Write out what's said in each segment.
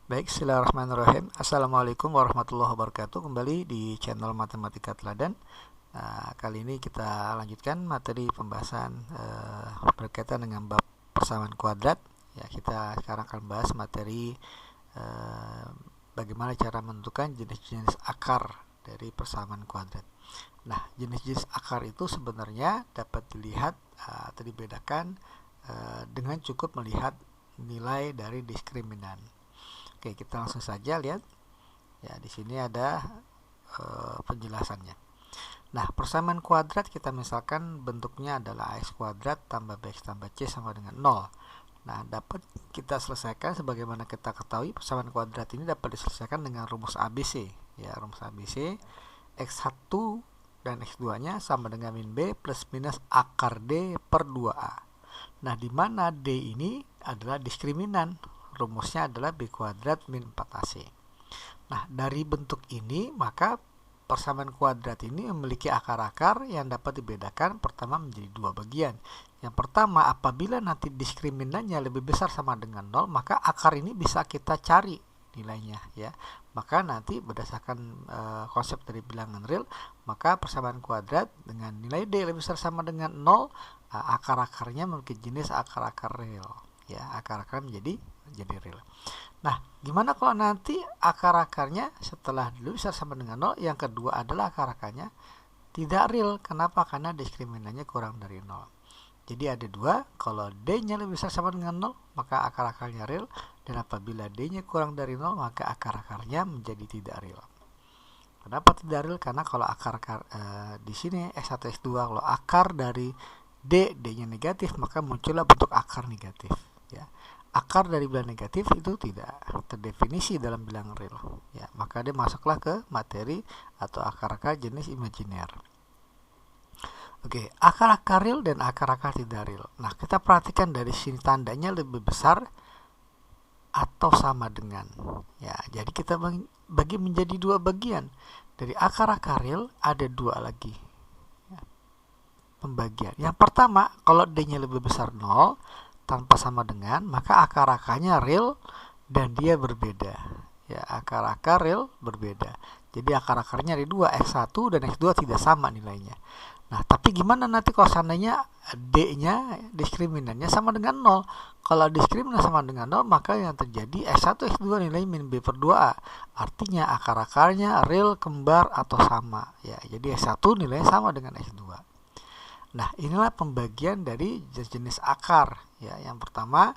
Baik, bismillahirrahmanirrahim. Assalamualaikum warahmatullahi wabarakatuh. Kembali di channel Matematika Teladan. Kali ini kita lanjutkan materi pembahasan berkaitan dengan bab persamaan kuadrat. Ya, kita sekarang akan bahas materi bagaimana cara menentukan jenis-jenis akar dari persamaan kuadrat. Nah, jenis-jenis akar itu sebenarnya dapat dilihat atau dibedakan dengan cukup melihat nilai dari diskriminan. Oke, kita langsung saja lihat. Ya, di sini ada penjelasannya. Nah, persamaan kuadrat kita misalkan bentuknya adalah ax kuadrat tambah bx tambah c sama dengan 0. Nah, dapat kita selesaikan sebagaimana kita ketahui persamaan kuadrat ini dapat diselesaikan dengan rumus ABC. Ya, rumus ABC x1 dan x2-nya sama dengan min b plus minus akar d per 2a. Nah, di mana d ini adalah diskriminan. Rumusnya adalah b kuadrat min 4ac. Nah, dari bentuk ini maka persamaan kuadrat ini memiliki akar-akar yang dapat dibedakan pertama menjadi dua bagian. Yang pertama, apabila nanti diskriminannya lebih besar sama dengan 0, maka akar ini bisa kita cari nilainya, ya. Maka nanti berdasarkan konsep dari bilangan real, maka persamaan kuadrat dengan nilai d lebih besar sama dengan 0, akar-akarnya memiliki jenis akar-akar real, ya. Akar-akar menjadi real. Nah, gimana kalau nanti akar-akarnya setelah dulu besar sama dengan 0, yang kedua adalah akar-akarnya tidak real. Kenapa? Karena diskriminannya kurang dari 0. Jadi ada dua, kalau d-nya lebih besar sama dengan 0, maka akar-akarnya real, dan apabila d-nya kurang dari 0, maka akar-akarnya menjadi tidak real. Kenapa tidak real? Karena kalau akar-akar di sini x1 x2, kalau akar dari d-nya negatif, maka muncullah bentuk akar negatif, ya. Akar dari bilangan negatif itu tidak terdefinisi dalam bilangan real, ya, maka dia masuklah ke materi atau akar-akar jenis imajiner. Oke, akar-akar real dan akar-akar tidak real. Nah, kita perhatikan dari sini tandanya lebih besar atau sama dengan, ya. Jadi kita bagi menjadi dua bagian. Dari akar-akar real ada dua lagi, ya, pembagian. Yang pertama, kalau d-nya lebih besar 0 tanpa sama dengan, maka akar-akarnya real dan dia berbeda, ya. Akar-akar real berbeda, jadi akar-akarnya ada dua, x1 dan x2 tidak sama nilainya. Nah, tapi gimana nanti kalau seandainya d-nya diskriminannya sama dengan 0? Kalau diskriminan sama dengan 0, maka yang terjadi x1 x2 nilai min b per 2a, artinya akar-akarnya real, kembar atau sama, ya. Jadi x1 nilainya sama dengan x2. Nah, inilah pembagian dari jenis akar, ya. Yang pertama,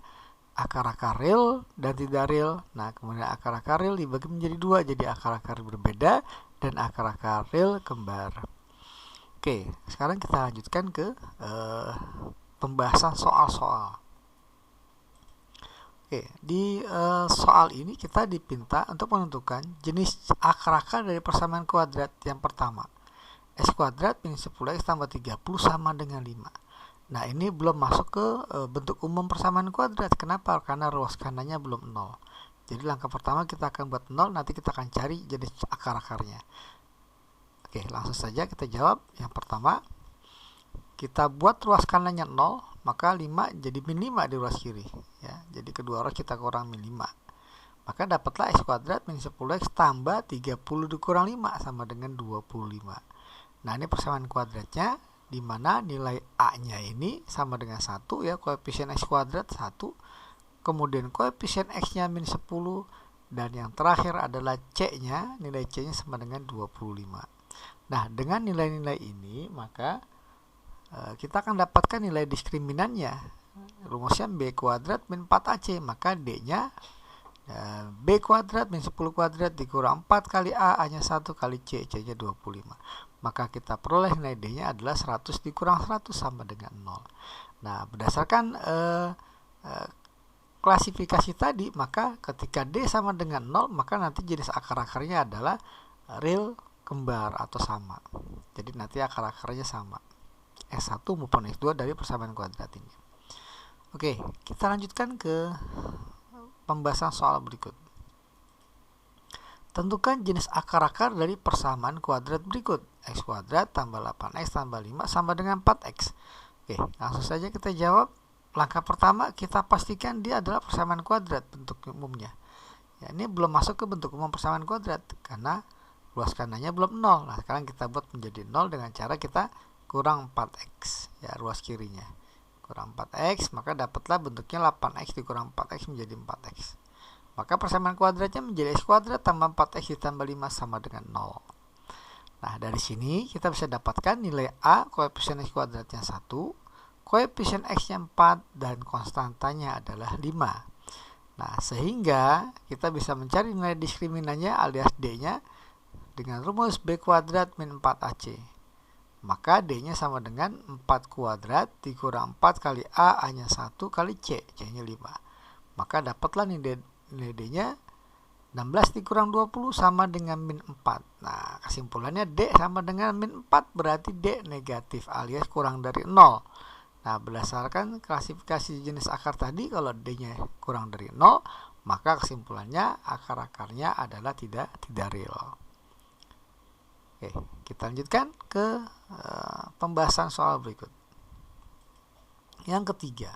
akar-akar real dan tidak real. Nah, kemudian akar-akar real dibagi menjadi dua, jadi akar-akar berbeda dan akar-akar real kembar. Oke, sekarang kita lanjutkan ke pembahasan soal-soal. Oke, di soal ini kita dipinta untuk menentukan jenis akar-akar dari persamaan kuadrat. Yang pertama, x kuadrat min 10x tambah 30 sama dengan 5. Nah, ini belum masuk ke bentuk umum persamaan kuadrat. Kenapa? Karena ruas kanannya belum 0. Jadi langkah pertama kita akan buat 0, nanti kita akan cari jenis akar-akarnya. Oke, langsung saja kita jawab. Yang pertama, kita buat ruas kanannya 0, maka 5 jadi min 5 di ruas kiri, ya. Jadi kedua ruas kita kurang min 5. Maka dapatlah x kuadrat min 10x tambah 30 dikurang 5 sama dengan 25. Nah, ini persamaan kuadratnya, di mana nilai a-nya ini sama dengan 1, ya, koefisien x kuadrat 1, kemudian koefisien x-nya min 10, dan yang terakhir adalah c-nya, nilai c-nya sama dengan 25. Nah, dengan nilai-nilai ini, maka kita akan dapatkan nilai diskriminannya. Rumusnya b kuadrat min 4ac, maka d-nya b kuadrat min 10 kuadrat dikurang 4 kali a, a-nya 1 kali c, c-nya 25. Maka kita peroleh nilai d-nya adalah 100 dikurang 100 sama dengan 0. Nah, berdasarkan klasifikasi tadi, maka ketika d sama dengan 0, maka nanti jenis akar-akarnya adalah real, kembar atau sama. Jadi nanti akar-akarnya sama, x1 maupun x2 dari persamaan kuadrat ini. Oke, kita lanjutkan ke pembahasan soal berikut. Tentukan jenis akar-akar dari persamaan kuadrat berikut. X kuadrat tambah 8x tambah 5 sama dengan 4x. Oke, langsung saja kita jawab. Langkah pertama, kita pastikan dia adalah persamaan kuadrat bentuk umumnya. Ya, ini belum masuk ke bentuk umum persamaan kuadrat karena ruas kanannya belum 0. Nah, sekarang kita buat menjadi 0 dengan cara kita kurang 4x, ya, ruas kirinya. Kurang 4x, maka dapatlah bentuknya 8x dikurang 4x menjadi 4x. Maka persamaan kuadratnya menjadi x kuadrat tambah 4x ditambah 5 sama dengan 0. Nah, dari sini kita bisa dapatkan nilai A, koefisien x kuadratnya 1, koefisien x-nya 4, dan konstantanya adalah 5. Nah, sehingga kita bisa mencari nilai diskriminannya alias D-nya dengan rumus B kuadrat min 4AC. Maka D-nya sama dengan 4 kuadrat dikurang 4 kali A, A-nya 1 kali C, C-nya 5. Maka dapatlah nilai D-nya 16 dikurang 20 sama dengan min 4. Nah, kesimpulannya D sama dengan min 4, berarti D negatif alias kurang dari 0. Nah, berdasarkan klasifikasi jenis akar tadi, kalau D-nya kurang dari 0, maka kesimpulannya akar-akarnya adalah tidak real. Oke, kita lanjutkan ke pembahasan soal berikut. Yang ketiga,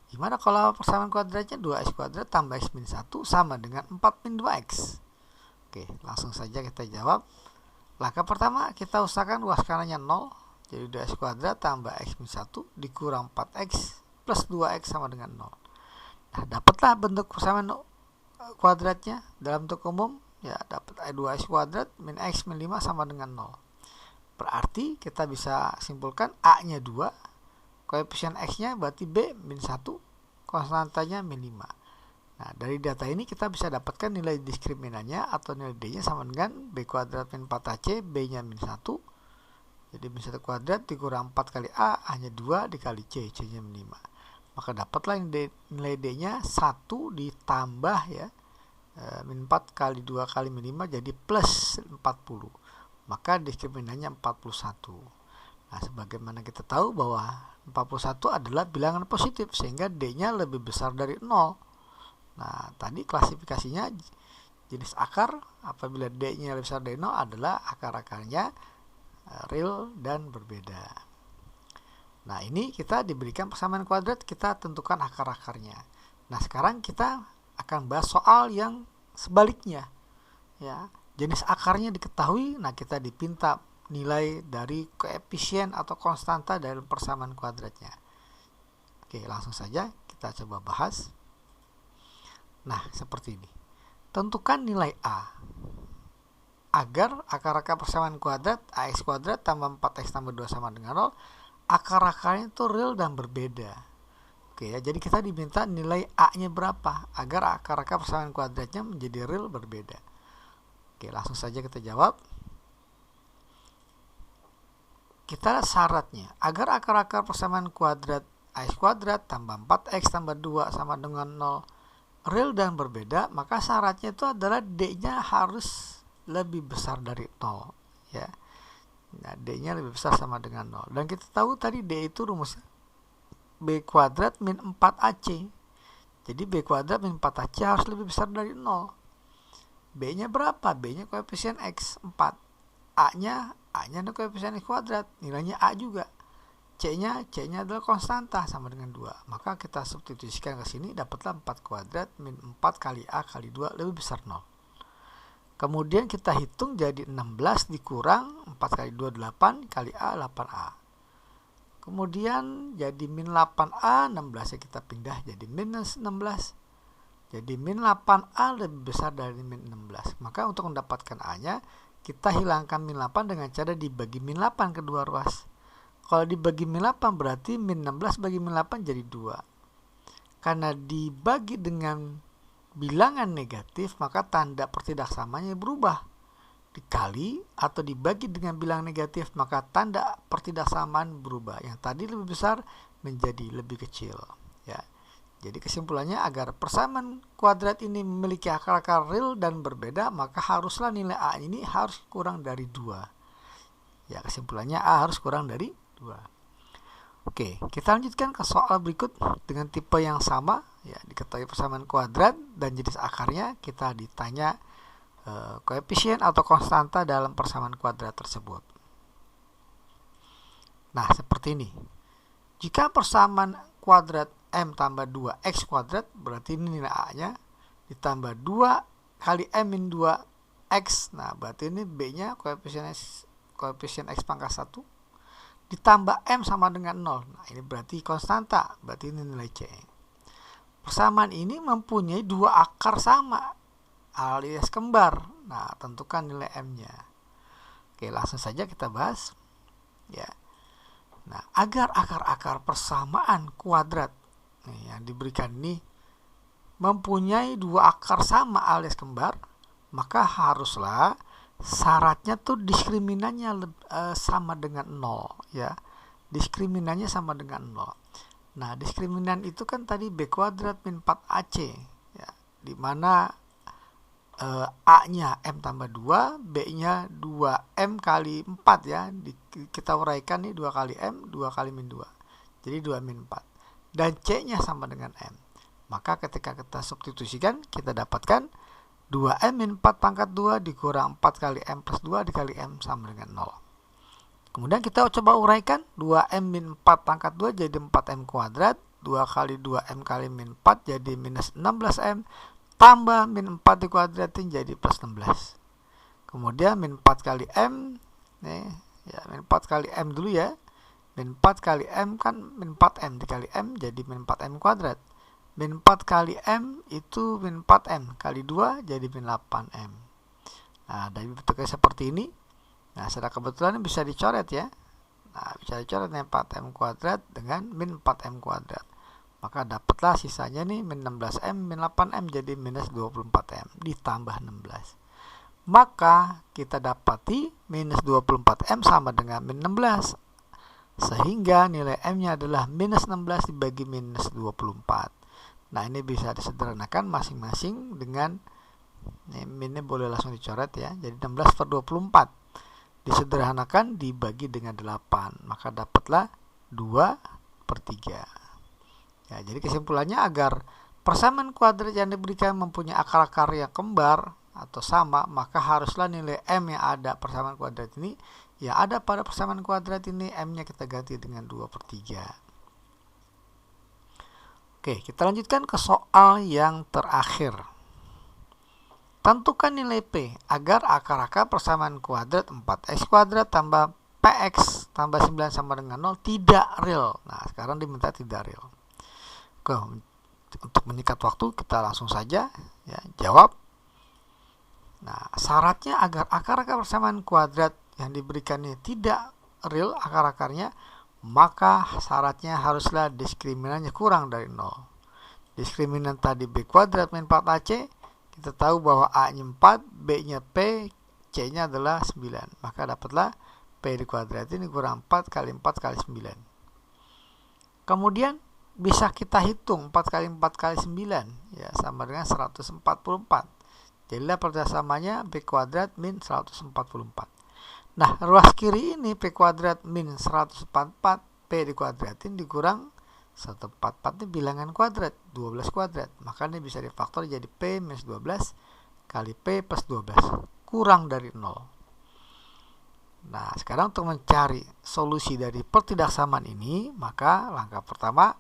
gimana kalau persamaan kuadratnya 2x kuadrat tambah x min 1 sama dengan 4 min 2x? Oke, langsung saja kita jawab. Langkah pertama, kita usahakan ruas kanannya 0. Jadi 2x kuadrat tambah x min 1 dikurang 4x plus 2x sama dengan 0. Nah, dapatlah bentuk persamaan kuadratnya dalam bentuk umum. Ya, dapat 2x kuadrat min x min 5 sama dengan 0. Berarti kita bisa simpulkan A-nya 2, koefisien x-nya berarti B min 1, konstantanya min 5. Nah, dari data ini kita bisa dapatkan nilai diskriminannya atau nilai D-nya sama dengan B kuadrat min 4AC, B-nya min 1. Jadi min 1 kuadrat dikurang 4 kali A, A-nya 2 dikali C, C-nya min 5. Maka dapatlah nilai D-nya 1 ditambah ya min 4 kali 2 kali min 5 jadi plus 40. Maka diskriminannya 41. Nah, sebagaimana kita tahu bahwa 41 adalah bilangan positif sehingga D-nya lebih besar dari 0. Nah, tadi klasifikasinya jenis akar apabila D-nya lebih besar dari 0 adalah akar-akarnya real dan berbeda. Nah, ini kita diberikan persamaan kuadrat, kita tentukan akar-akarnya. Nah, sekarang kita akan bahas soal yang sebaliknya. Ya, jenis akarnya diketahui, nah kita dipinta nilai dari koefisien atau konstanta dalam persamaan kuadratnya. Oke, langsung saja kita coba bahas. Nah, seperti ini. Tentukan nilai A agar akar-akar persamaan kuadrat ax kuadrat tambah 4x tambah 2 sama dengan 0, akar-akarnya itu real dan berbeda. Oke ya, jadi kita diminta nilai A-nya berapa agar akar-akar persamaan kuadratnya menjadi real berbeda. Oke, langsung saja kita jawab. Kita lihat syaratnya. Agar akar-akar persamaan kuadrat ax kuadrat tambah 4x tambah 2 sama dengan 0 real dan berbeda, maka syaratnya itu adalah D-nya harus lebih besar dari 0 ya. Nah, D-nya lebih besar sama dengan 0. Dan kita tahu tadi D itu rumusnya B kuadrat min 4AC. Jadi B kuadrat min 4AC harus lebih besar dari 0. B-nya berapa? B-nya koefisien X 4. A-nya ada koefisien X kuadrat, nilainya A juga. C-nya adalah konstanta sama dengan 2. Maka kita substitusikan ke sini, dapatlah 4 kuadrat min 4 kali A kali 2 lebih besar 0. Kemudian kita hitung jadi 16 dikurang 4 kali 2 8 kali A 8A. Kemudian jadi min 8A, 16 nya kita pindah jadi minus 16. Jadi min 8A lebih besar dari min 16. Maka untuk mendapatkan A-nya, kita hilangkan min 8 dengan cara dibagi min 8 kedua ruas. Kalau dibagi min 8 berarti min 16 bagi min 8 jadi 2. Karena dibagi dengan bilangan negatif, maka tanda pertidaksamanya berubah. Dikali atau dibagi dengan bilangan negatif, maka tanda pertidaksamaan berubah. Yang tadi lebih besar menjadi lebih kecil. Ya. Jadi kesimpulannya, agar persamaan kuadrat ini memiliki akar-akar real dan berbeda, maka haruslah nilai A ini harus kurang dari 2. Ya, kesimpulannya A harus kurang dari 2. Oke, kita lanjutkan ke soal berikut dengan tipe yang sama. Ya, diketahui persamaan kuadrat dan jenis akarnya, kita ditanya koefisien atau konstanta dalam persamaan kuadrat tersebut. Nah, seperti ini. Jika persamaan kuadrat M tambah 2X kuadrat, berarti ini nilai A-nya ditambah 2 kali M min 2X. Nah, berarti ini B-nya koefisien X pangkat 1 ditambah M sama dengan 0. Nah, ini berarti konstanta, berarti ini nilai C. Persamaan ini mempunyai 2 akar sama alias kembar. Nah, tentukan nilai M-nya. Oke, langsung saja kita bahas. Ya. Nah, agar akar-akar persamaan kuadrat yang diberikan ini mempunyai 2 akar sama alias kembar, maka haruslah syaratnya tuh diskriminannya sama dengan 0, ya. Diskriminannya sama dengan 0. Nah, diskriminan itu kan tadi B kuadrat min 4AC, ya, di mana A-nya M tambah 2, B-nya 2M kali 4, ya. Kita uraikan nih 2 kali M, 2 kali min 2. Jadi 2 min 4. Dan C-nya sama dengan M. Maka ketika kita substitusikan, kita dapatkan 2M min 4 pangkat 2 dikurang 4 kali M plus 2 dikali M sama dengan 0. Kemudian kita coba uraikan 2M min 4 pangkat 2 jadi 4M kuadrat. 2 kali 2M kali min 4 jadi minus 16M. Tambah min 4 dikuadratin jadi plus 16. Kemudian min 4 kali M. Nih, ya, min 4 kali M dulu ya. Min 4 kali M kan min 4M dikali M jadi min 4M kuadrat. Min 4 kali M itu min 4M kali 2 jadi min 8M. Nah, dari bentuknya seperti ini. Nah, secara kebetulan bisa dicoret ya. Nah, bisa dicoret nih 4M kuadrat dengan min 4M kuadrat. Maka dapatlah sisanya nih min 16M min 8M jadi minus 24M ditambah 16. Maka kita dapati minus 24M sama dengan min 16. Sehingga nilai M-nya adalah minus 16 dibagi minus 24. Nah, ini bisa disederhanakan masing-masing dengan minnya boleh langsung dicoret ya. Jadi 16 per 24 disederhanakan dibagi dengan 8. Maka dapatlah 2 per 3. Ya, jadi kesimpulannya agar persamaan kuadrat yang diberikan mempunyai akar-akar yang kembar atau sama, maka haruslah nilai M yang ada persamaan kuadrat ini, yang ada pada persamaan kuadrat ini, M-nya kita ganti dengan 2 per 3. Oke, kita lanjutkan ke soal yang terakhir. Tentukan nilai P agar akar-akar persamaan kuadrat 4x kuadrat tambah PX tambah 9 sama dengan 0 tidak real. Nah, sekarang diminta tidak real. Oke, untuk menyingkat waktu kita langsung saja ya, jawab. Nah, syaratnya agar akar-akar persamaan kuadrat yang diberikan ini tidak real akar-akarnya, maka syaratnya haruslah diskriminannya kurang dari 0. Diskriminan tadi B kuadrat min 4AC, kita tahu bahwa A-nya 4, B-nya P, C-nya adalah 9. Maka dapatlah P dikuadratin kurang 4 kali 4 kali 9. Kemudian bisa kita hitung 4 kali 4 kali 9 ya sama dengan 144. Jadilah persasamanya B kuadrat min 144. Nah, ruas kiri ini P kuadrat min 144, P dikuadratin dikurang 144 ini bilangan kuadrat, 12 kuadrat. Maka ini bisa difaktor jadi P minus 12 kali P plus 12 kurang dari 0. Nah, sekarang untuk mencari solusi dari pertidaksamaan ini, maka langkah pertama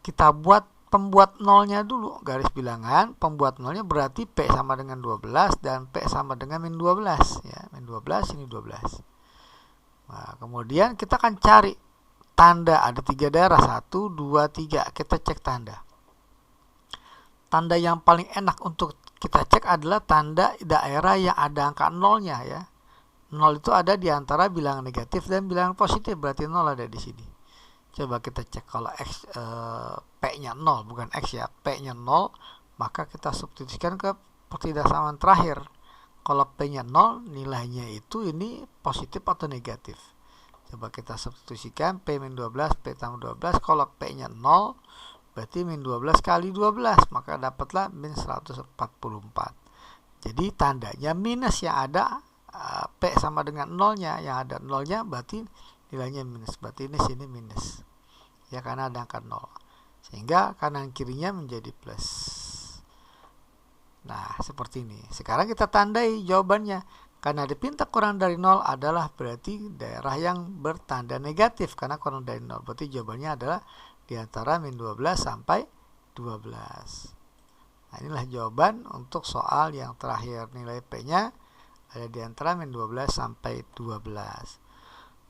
kita buat pembuat nolnya dulu, garis bilangan. Pembuat nolnya berarti P sama dengan 12 dan P sama dengan min 12 ya, min 12 ini 12. Nah, kemudian kita akan cari tanda, ada 3 daerah, 1, 2, 3. Kita cek tanda. Tanda yang paling enak untuk kita cek adalah tanda daerah yang ada angka nolnya ya. 0 itu ada di antara bilangan negatif dan bilangan positif, berarti 0 ada di sini. Coba kita cek kalau X P-nya 0, bukan X ya, P-nya 0, maka kita substitusikan ke pertidaksamaan terakhir. Kalau P-nya 0, nilainya itu ini positif atau negatif. Coba kita substitusikan P min 12, P tambah 12. Kalau P-nya 0, berarti min 12 kali 12, maka dapatlah min 144. Jadi tandanya minus yang ada, P sama dengan 0-nya, yang ada 0-nya berarti nilainya minus, berarti ini sini minus ya karena ada angka 0, sehingga kanan kirinya menjadi plus. Nah, seperti ini. Sekarang kita tandai jawabannya. Karena dipinta kurang dari 0 adalah berarti daerah yang bertanda negatif, karena kurang dari 0 berarti jawabannya adalah di antara min 12 sampai 12. Nah, inilah jawaban untuk soal yang terakhir. Nilai P-nya ada di antara min 12 sampai 12.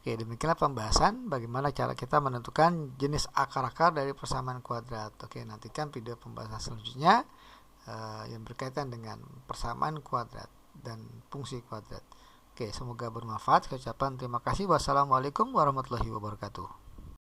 Oke, demikianlah pembahasan bagaimana cara kita menentukan jenis akar-akar dari persamaan kuadrat. Oke, nantikan video pembahasan selanjutnya yang berkaitan dengan persamaan kuadrat dan fungsi kuadrat. Oke, semoga bermanfaat. Saya ucapkan terima kasih. Wassalamualaikum warahmatullahi wabarakatuh.